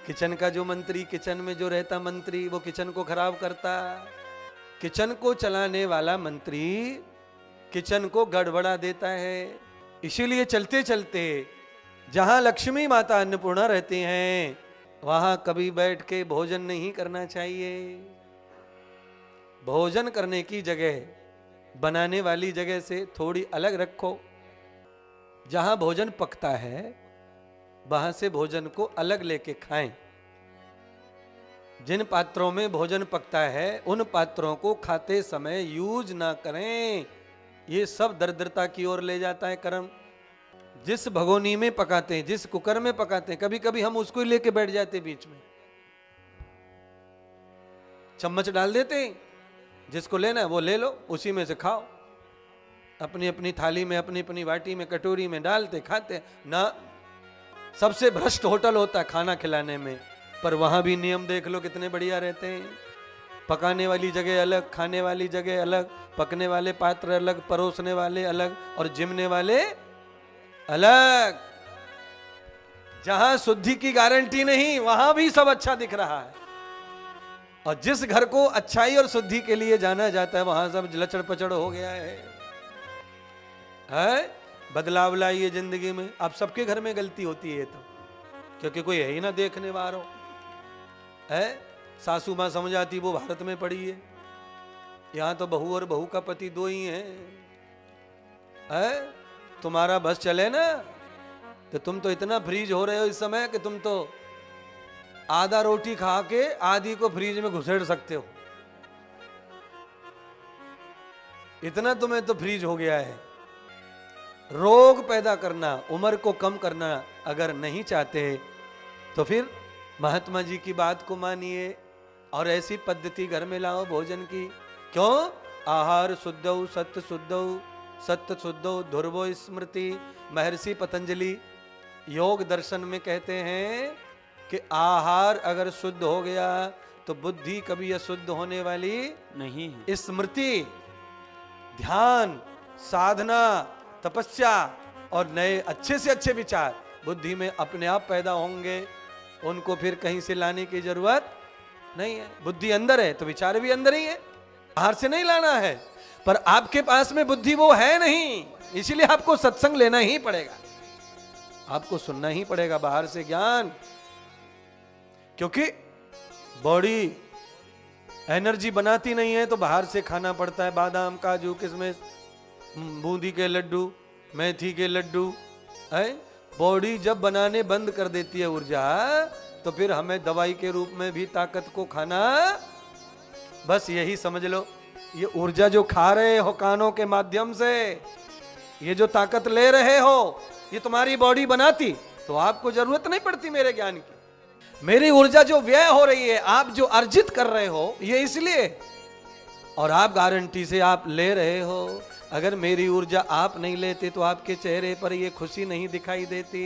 Kitchen का जो मंत्री, किचन में जो रहता मंत्री, वो किचन को खराब करता। किचन को चलाने वाला मंत्री किचन को गड़बड़ा देता है। इसीलिए चलते चलते जहां लक्ष्मी माता अन्नपूर्णा रहती हैं, वहां कभी बैठ के भोजन नहीं करना चाहिए। भोजन करने की जगह बनाने वाली जगह से थोड़ी अलग रखो। जहां भोजन पकता है वहां से भोजन को अलग लेके खाएं। जिन पात्रों में भोजन पकता है उन पात्रों को खाते समय यूज ना करें। ये सब दरिद्रता की ओर ले जाता है कर्म। जिस भगोनी में पकाते हैं, जिस कुकर में पकाते हैं, कभी कभी हम उसको ही लेके बैठ जाते बीच में, चम्मच डाल देते हैं। जिसको लेना है वो ले लो, उसी में से खाओ। अपनी अपनी थाली में, अपनी अपनी बाटी में, कटोरी में डालते खाते ना। सबसे भ्रष्ट होटल होता है खाना खिलाने में, पर वहां भी नियम देख लो कितने बढ़िया रहते हैं। पकाने वाली जगह अलग, खाने वाली जगह अलग, पकने वाले पात्र अलग, परोसने वाले अलग और जिमने वाले अलग। जहां शुद्धि की गारंटी नहीं वहां भी सब अच्छा दिख रहा है। और जिस घर को अच्छाई और शुद्धि के लिए जाना जाता है वहां सब लचड़ पचड़ हो गया है। बदलाव लाइए जिंदगी में। अब सबके घर में गलती होती है तो, क्योंकि कोई है ही ना देखने वालों है। सासू मां समझ आती वो भारत में पड़ी है। यहां तो बहू और बहू का पति दो ही है। तुम्हारा बस चले ना तो तुम तो इतना फ्रीज हो रहे हो इस समय कि तुम तो आधा रोटी खा के आधी को फ्रीज में घुसेड़ सकते हो। इतना तुम्हें तो फ्रीज हो गया है। रोग पैदा करना, उम्र को कम करना अगर नहीं चाहते तो फिर महात्मा जी की बात को मानिए और ऐसी पद्धति घर में लाओ भोजन की। क्यों? आहार शुद्धौ सत्य शुद्धौ, सत्य शुद्धौ ध्रुवो स्मृति। महर्षि पतंजलि योग दर्शन में कहते हैं कि आहार अगर शुद्ध हो गया तो बुद्धि कभी अशुद्ध होने वाली नहीं है। स्मृति, ध्यान, साधना, तपस्या और नए अच्छे से अच्छे विचार बुद्धि में अपने आप पैदा होंगे। उनको फिर कहीं से लाने की जरूरत नहीं है। बुद्धि अंदर है तो विचार भी अंदर ही है, बाहर से नहीं लाना है। पर आपके पास में बुद्धि वो है नहीं, इसीलिए आपको सत्संग लेना ही पड़ेगा, आपको सुनना ही पड़ेगा बाहर से ज्ञान। क्योंकि बॉडी एनर्जी बनाती नहीं है तो बाहर से खाना पड़ता है। बादाम, काजू, किशमिश, बूंदी के लड्डू, मेथी के लड्डू है। बॉडी जब बनाने बंद कर देती है ऊर्जा, तो फिर हमें दवाई के रूप में भी ताकत को खाना। बस यही समझ लो, ये ऊर्जा जो खा रहे हो कानों के माध्यम से, ये जो ताकत ले रहे हो, ये तुम्हारी बॉडी बनाती तो आपको जरूरत नहीं पड़ती मेरे ज्ञान की। मेरी ऊर्जा जो व्यय हो रही है, आप जो अर्जित कर रहे हो, ये इसलिए, और आप गारंटी से आप ले रहे हो। अगर मेरी ऊर्जा आप नहीं लेते तो आपके चेहरे पर ये खुशी नहीं दिखाई देती।